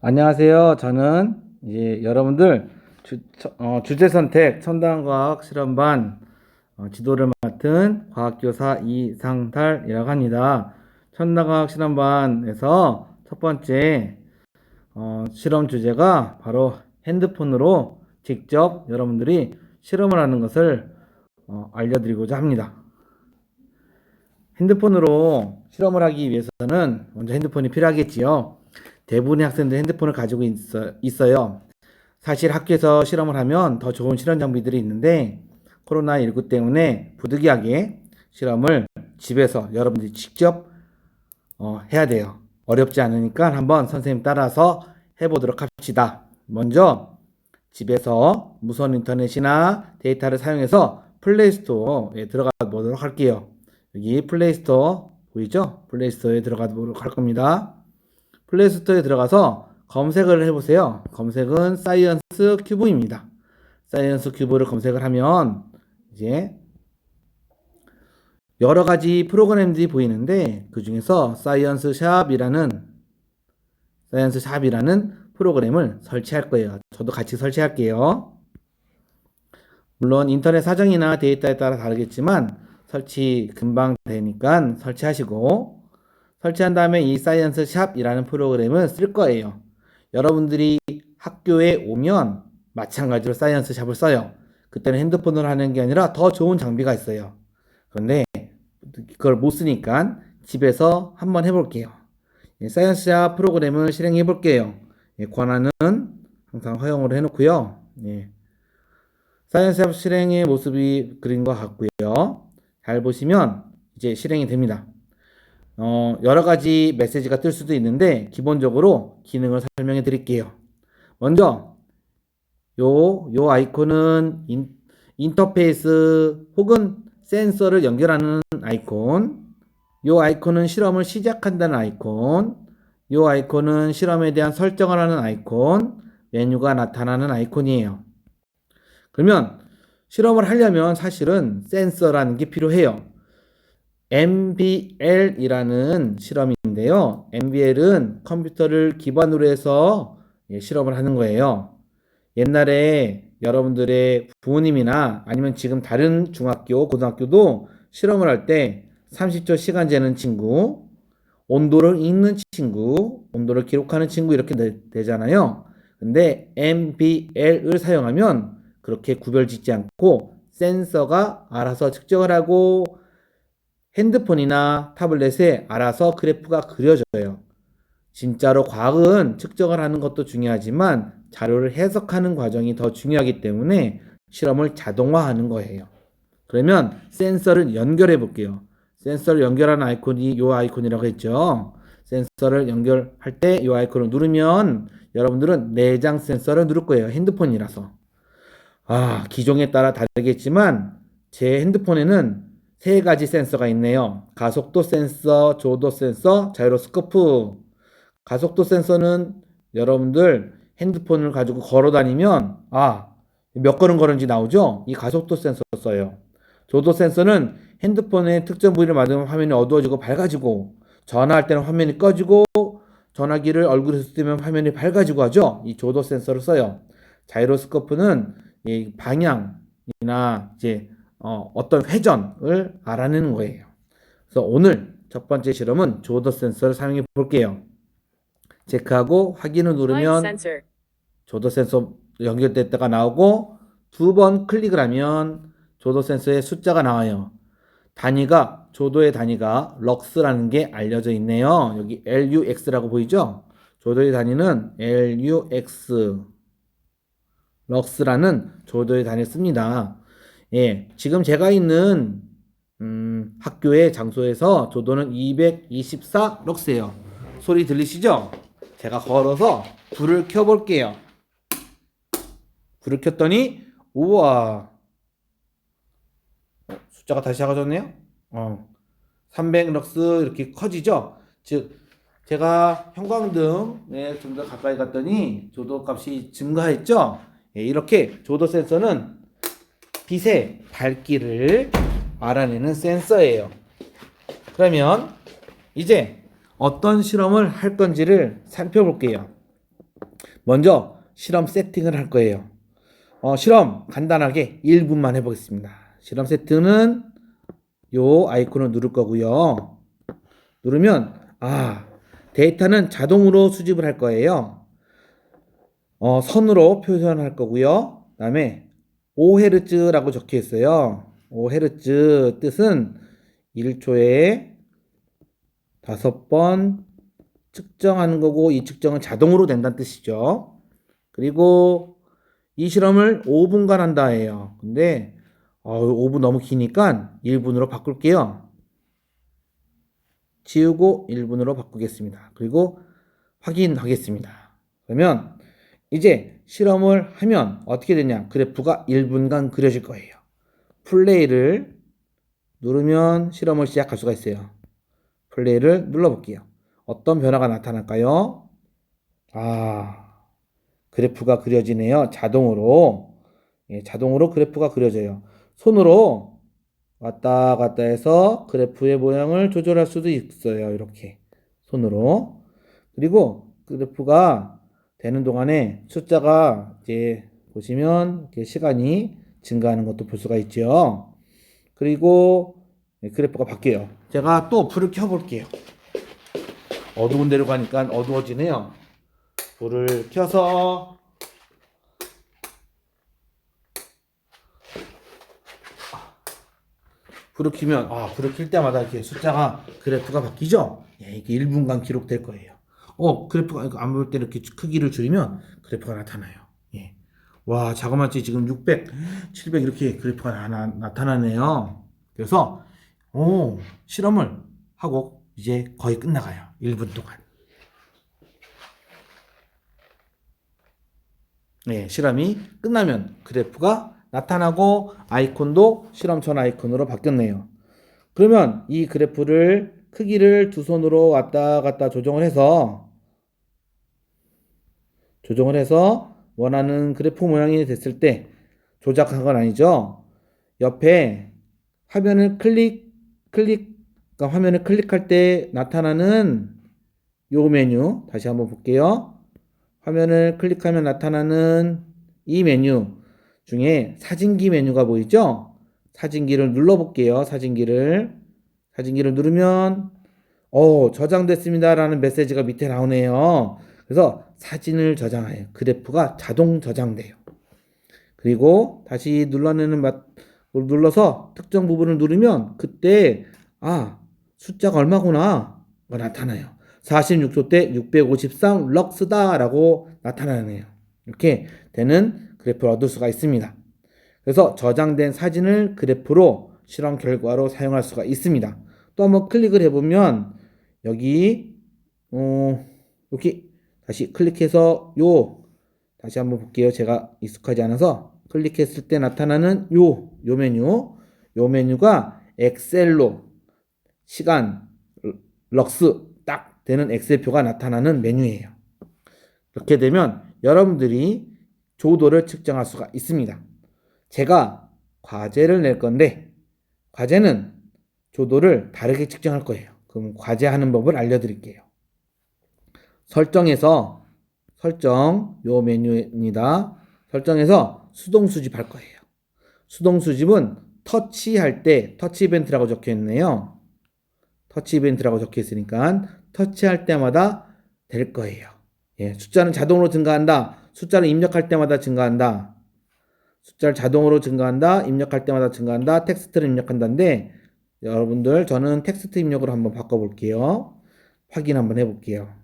안녕하세요. 저는 이제 여러분들 주제 선택 첨단과학 실험반 지도를 맡은 과학교사 이상달이라고 합니다. 첨단과학 실험반에서 첫 번째 실험 주제가 바로 핸드폰으로 직접 여러분들이 실험을 하는 것을 알려드리고자 합니다. 핸드폰으로 실험을 하기 위해서는 먼저 핸드폰이 필요하겠지요. 대부분의 학생들 핸드폰을 가지고 있어요. 사실 학교에서 실험을 하면 더 좋은 실험 장비들이 있는데 코로나19 때문에 부득이하게 실험을 집에서 여러분들이 직접 해야 돼요. 어렵지 않으니까 한번 선생님 따라서 해보도록 합시다. 먼저 집에서 무선 인터넷이나 데이터를 사용해서 플레이스토어에 들어가 보도록 할게요. 여기 플레이스토어 보이죠? 플레이스토어에 들어가 보도록 할 겁니다. 플레이스토어에 들어가서 검색을 해보세요. 검색은 사이언스 큐브입니다. 사이언스 큐브를 검색을 하면 이제 여러 가지 프로그램들이 보이는데 그 중에서 사이언스 샵이라는 프로그램을 설치할 거예요. 저도 같이 설치할게요. 물론 인터넷 사정이나 데이터에 따라 다르겠지만 설치 금방 되니까 설치하시고 설치한 다음에 이 사이언스 샵이라는 프로그램을 쓸 거예요. 여러분들이 학교에 오면 마찬가지로 사이언스 샵을 써요. 그때는 핸드폰으로 하는 게 아니라 더 좋은 장비가 있어요. 그런데 그걸 못 쓰니까 집에서 한번 해볼게요. 사이언스 샵 프로그램을 실행해 볼게요. 권한은 항상 허용으로 해놓고요. 사이언스 샵 실행의 모습이 그린 것 같고요. 잘 보시면 이제 실행이 됩니다. 여러 가지 메시지가 뜰 수도 있는데 기본적으로 기능을 설명해 드릴게요. 먼저 요 아이콘은 인터페이스 혹은 센서를 연결하는 아이콘, 요 아이콘은 실험을 시작한다는 아이콘, 요 아이콘은 실험에 대한 설정을 하는 아이콘, 메뉴가 나타나는 아이콘이에요. 그러면 실험을 하려면 사실은 센서라는 게 필요해요. MBL이라는 실험인데요. MBL은 컴퓨터를 기반으로 해서 실험을 하는 거예요. 옛날에 여러분들의 부모님이나 아니면 지금 다른 중학교, 고등학교도 실험을 할 때 30초 시간 재는 친구, 온도를 읽는 친구, 온도를 기록하는 친구 이렇게 되잖아요. 근데 MBL을 사용하면 그렇게 구별 짓지 않고 센서가 알아서 측정을 하고 핸드폰이나 타블렛에 알아서 그래프가 그려져요. 진짜로 과학은 측정을 하는 것도 중요하지만 자료를 해석하는 과정이 더 중요하기 때문에 실험을 자동화하는 거예요. 그러면 센서를 연결해 볼게요. 센서를 연결하는 아이콘이 이 아이콘이라고 했죠. 센서를 연결할 때 이 아이콘을 누르면 여러분들은 내장 센서를 누를 거예요. 핸드폰이라서. 기종에 따라 다르겠지만 제 핸드폰에는 세 가지 센서가 있네요. 가속도 센서, 조도 센서, 자이로스코프. 가속도 센서는 여러분들 핸드폰을 가지고 걸어 다니면 몇 걸음 걸은지 나오죠? 이 가속도 센서 써요. 조도 센서는 핸드폰의 특정 부위를 맞으면 화면이 어두워지고 밝아지고 전화할 때는 화면이 꺼지고 전화기를 얼굴에 쓰면 화면이 밝아지고 하죠? 이 조도 센서를 써요. 자이로스코프는 이 방향이나 이제 어떤 회전을 알아내는 거예요. 그래서 오늘 첫 번째 실험은 조도 센서를 사용해 볼게요. 체크하고 확인을 누르면 조도 센서 연결됐다가 나오고 두 번 클릭을 하면 조도 센서의 숫자가 나와요. 조도의 단위가 럭스라는 게 알려져 있네요. 여기 LUX라고 보이죠? 조도의 단위는 LUX 럭스라는 조도의 단위를 씁니다. 지금 제가 있는 학교의 장소에서 조도는 224 럭스예요. 소리 들리시죠? 제가 걸어서 불을 켜볼게요. 불을 켰더니 우와, 숫자가 다시 작아졌네요. 300 럭스 이렇게 커지죠? 즉 제가 형광등에 좀 더 가까이 갔더니 조도 값이 증가했죠? 이렇게 조도 센서는 빛의 밝기를 알아내는 센서예요. 그러면 이제 어떤 실험을 할 건지를 살펴볼게요. 먼저 실험 세팅을 할 거예요. 실험 간단하게 1분만 해보겠습니다. 실험 세팅은 요 아이콘을 누를 거고요. 누르면 데이터는 자동으로 수집을 할 거예요. 선으로 표현할 거고요. 그 다음에 5Hz라고 적혀 있어요. 5Hz 뜻은 1초에 5번 측정하는 거고, 이 측정은 자동으로 된다는 뜻이죠. 그리고 이 실험을 5분간 한다 해요. 근데 5분 너무 기니까 1분으로 바꿀게요. 지우고 1분으로 바꾸겠습니다. 그리고 확인하겠습니다. 그러면 이제 실험을 하면 어떻게 되냐? 그래프가 1분간 그려질 거예요. 플레이를 누르면 실험을 시작할 수가 있어요. 플레이를 눌러볼게요. 어떤 변화가 나타날까요? 그래프가 그려지네요. 자동으로. 자동으로 그래프가 그려져요. 손으로 왔다 갔다 해서 그래프의 모양을 조절할 수도 있어요. 이렇게 손으로. 그리고 그래프가 되는 동안에 숫자가 이제 보시면 이렇게 시간이 증가하는 것도 볼 수가 있죠. 그리고 그래프가 바뀌어요. 제가 또 불을 켜볼게요. 어두운 데로 가니까 어두워지네요. 불을 켜서 불을 켜면 불을 켤 때마다 이렇게 숫자가 그래프가 바뀌죠. 이게 1분간 기록될 거예요. 그래프가 안 보일 때 이렇게 크기를 줄이면 그래프가 나타나요. 와, 자그마치 지금 600, 700 이렇게 그래프가 나타나네요. 그래서 실험을 하고 이제 거의 끝나가요. 1분 동안. 실험이 끝나면 그래프가 나타나고 아이콘도 실험천 아이콘으로 바뀌었네요. 그러면 이 그래프를 크기를 두 손으로 왔다 갔다 조정을 해서 원하는 그래프 모양이 됐을 때 조작한 건 아니죠. 옆에 화면을 그러니까 화면을 클릭할 때 나타나는 요 메뉴 다시 한번 볼게요. 화면을 클릭하면 나타나는 이 메뉴 중에 사진기 메뉴가 보이죠? 사진기를 눌러볼게요. 사진기를 누르면 저장됐습니다 라는 메시지가 밑에 나오네요. 그래서 사진을 저장해요. 그래프가 자동 저장돼요. 그리고 다시 눌러서 특정 부분을 누르면 그때 숫자가 얼마구나 나타나요. 46초 때 653 럭스다 라고 나타나네요. 이렇게 되는 그래프를 얻을 수가 있습니다. 그래서 저장된 사진을 그래프로 실험 결과로 사용할 수가 있습니다. 또 한번 클릭을 해보면 여기 이렇게 다시 클릭해서 다시 한번 볼게요. 제가 익숙하지 않아서 클릭했을 때 나타나는 요 메뉴가 엑셀로 시간 럭스 딱 되는 엑셀표가 나타나는 메뉴예요. 이렇게 되면 여러분들이 조도를 측정할 수가 있습니다. 제가 과제를 낼 건데 과제는 조도를 다르게 측정할 거예요. 그럼 과제하는 법을 알려드릴게요. 설정 요 메뉴입니다. 설정해서 수동 수집할 거예요. 수동 수집은 터치할 때 터치 이벤트라고 적혀 있네요. 터치 이벤트라고 적혀 있으니까 터치할 때마다 될 거예요. 숫자는 자동으로 증가한다. 숫자를 입력할 때마다 증가한다. 숫자를 자동으로 증가한다. 입력할 때마다 증가한다. 텍스트를 입력한다인데 여러분들 저는 텍스트 입력으로 한번 바꿔볼게요. 확인 한번 해볼게요.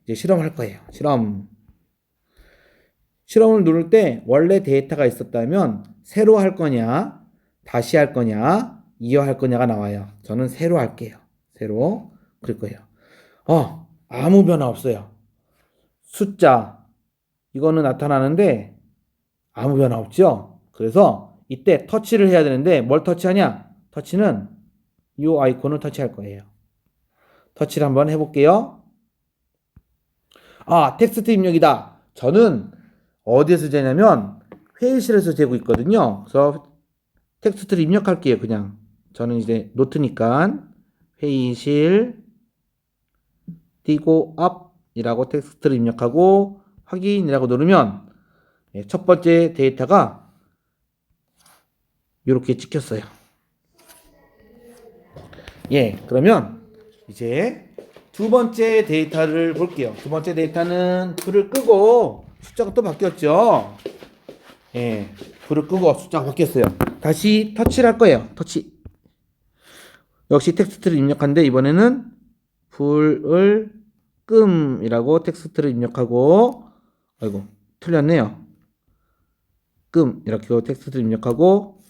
이제 실험할 거예요. 실험을 누를 때 원래 데이터가 있었다면 새로 할 거냐, 다시 할 거냐, 이어할 거냐가 나와요. 저는 새로 할게요. 새로 그럴 거예요. 아무 변화 없어요. 숫자 이거는 나타나는데 아무 변화 없죠. 그래서 이때 터치를 해야 되는데 뭘 터치하냐? 터치는 이 아이콘을 터치할 거예요. 터치를 한번 해볼게요. 텍스트 입력이다. 저는 어디에서 재냐면 회의실에서 재고 있거든요. 그래서 텍스트를 입력할게요. 그냥 저는 이제 노트니까 회의실 띄고 앞이라고 텍스트를 입력하고 확인이라고 누르면 첫 번째 데이터가 이렇게 찍혔어요. 그러면 이제 두 번째 데이터를 볼게요. 두 번째 데이터는 불을 끄고 숫자가 또 바뀌었죠. 불을 끄고 숫자가 바뀌었어요. 다시 터치를 할 거예요. 터치. 역시 텍스트를 입력하는데 이번에는 불을 끔이라고 텍스트를 입력하고, 아이고 틀렸네요. 끔 이렇게 텍스트를 입력하고,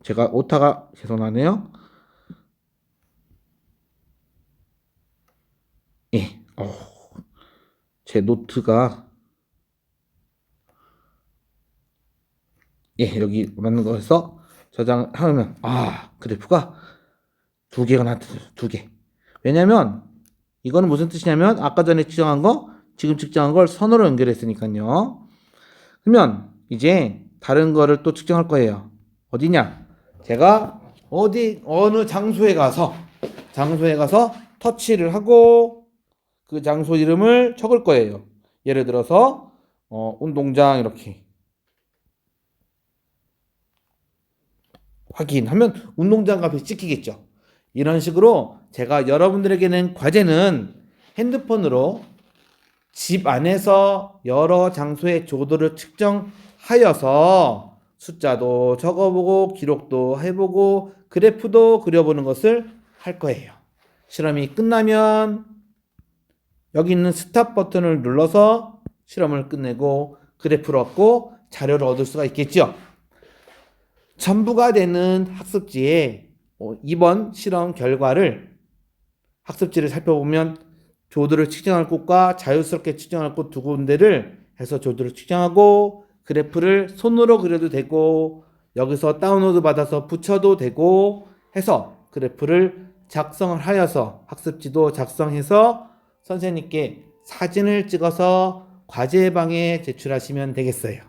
제가 오타가 계속 나네요. 제 노트가 여기 맞는 거에서 저장하면 그래프가 두 개가 나타나요. 두 개. 왜냐면 이거는 무슨 뜻이냐면 아까 전에 측정한 거 지금 측정한 걸 선으로 연결했으니까요. 그러면 이제 다른 거를 또 측정할 거예요. 어디냐? 제가 어느 장소에 가서 터치를 하고 그 장소 이름을 적을 거예요. 예를 들어서 운동장 이렇게 확인하면 운동장 값이 찍히겠죠. 이런 식으로 제가 여러분들에게는 과제는 핸드폰으로 집 안에서 여러 장소의 조도를 측정하여서 숫자도 적어보고 기록도 해보고 그래프도 그려보는 것을 할 거예요. 실험이 끝나면 여기 있는 스탑 버튼을 눌러서 실험을 끝내고 그래프를 얻고 자료를 얻을 수가 있겠죠. 첨부가 되는 학습지에 이번 실험 결과를 학습지를 살펴보면 조도를 측정할 곳과 자유스럽게 측정할 곳 두 군데를 해서 조도를 측정하고 그래프를 손으로 그려도 되고 여기서 다운로드 받아서 붙여도 되고 해서 그래프를 작성을 하여서 학습지도 작성해서 선생님께 사진을 찍어서 과제방에 제출하시면 되겠어요.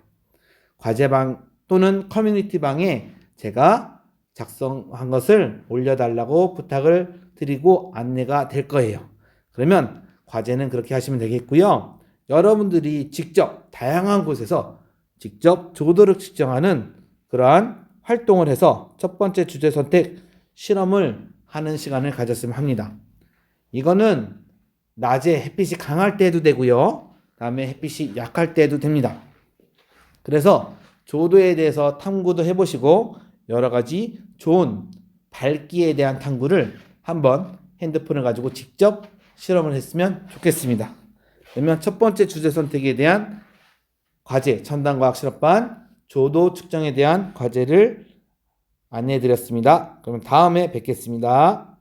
과제방 또는 커뮤니티방에 제가 작성한 것을 올려달라고 부탁을 드리고 안내가 될 거예요. 그러면 과제는 그렇게 하시면 되겠고요. 여러분들이 직접 다양한 곳에서 직접 조도를 측정하는 그러한 활동을 해서 첫 번째 주제 선택 실험을 하는 시간을 가졌으면 합니다. 이거는 낮에 햇빛이 강할 때 해도 되고요. 다음에 햇빛이 약할 때 해도 됩니다. 그래서 조도에 대해서 탐구도 해보시고 여러 가지 좋은 밝기에 대한 탐구를 한번 핸드폰을 가지고 직접 실험을 했으면 좋겠습니다. 그러면 첫 번째 주제 선택에 대한 과제, 첨단과학 실험반 조도 측정에 대한 과제를 안내해 드렸습니다. 그럼 다음에 뵙겠습니다.